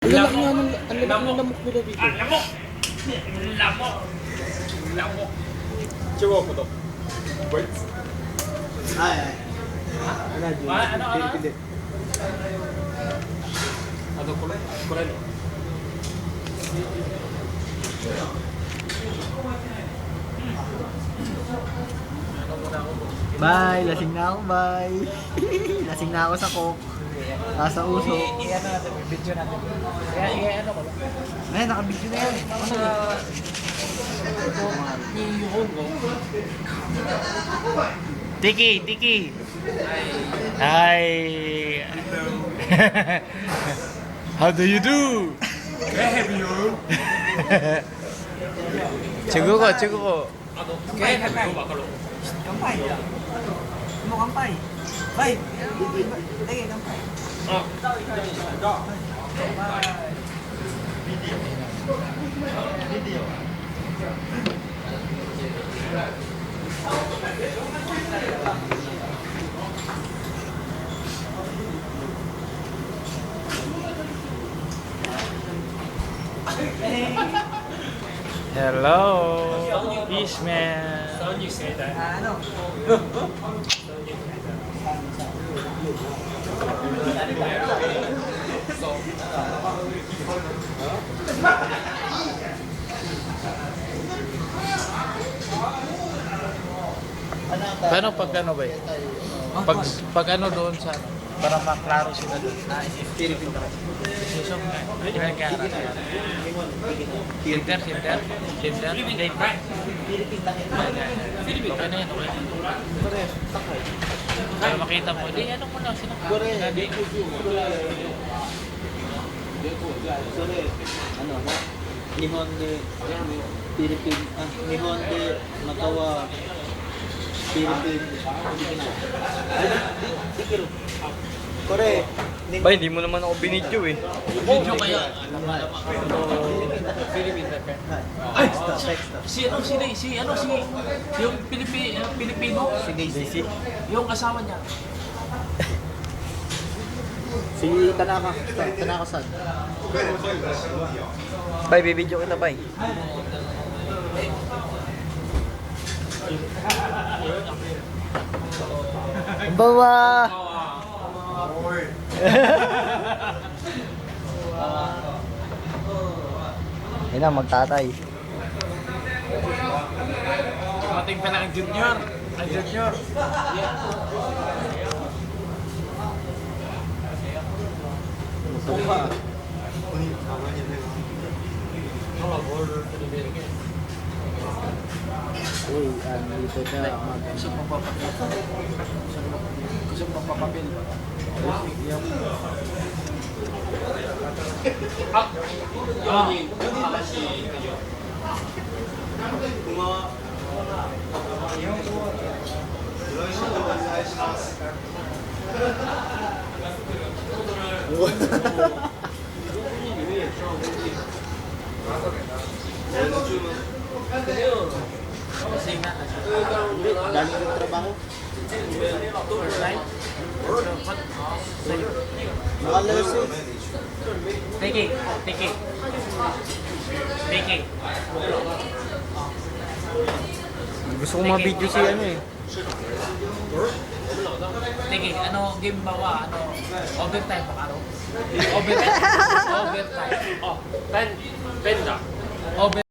Ang lalaki nga ng lamok nila dito. Lamok! Lamok! Lamok! Chihuahua po to. Birds? Ay. Ano? Ano kulay? Kulay no? Bye, lasing na ako, bye. Lasing na ako sa coke. Nasa uso. I-ano natin, video natin. I-ano ko lang. Ay, nakabidyo na yan. Tiki. Hi. How do you do? Chigo ko. Kampay. Kampay. Ano kampay? Bye. Sige, kampay. Hello, Fishman. Don't you say that? Ano? Paano pag ano ba eh? Pag ano doon sa para maklaro sila doon. Philippine na. Susok na. Kaya kaya. Filter. Philippine lang Okay na yan, okay. Para makita mo. Hindi, ano mo lang sila. Ano na? Nihon de Philippine, Nihon de Matawa Philippine. Dikiro. Kore. Ba, hindi mo naman ako binidyo eh. Video kaya. Ay! Si yung Pilipino? Si Daisy. Yung asawa niya. Si Tanaka-san. Bay, bibidyo kita, bay. Bawa! Yan na, magtatay. Dumating pa lang ang junior. Ang junior. Uy, dito na Gusto mong papapil. Gusto mong papapil. Kasi nga, Galing ng trabaho. first time. Nakalas eh. Take it. Gusto ko mabidyo si ano eh. Sige, ano game ba wa? Ano? Overtime ba karo? Overtime. Oh, 10 da. Over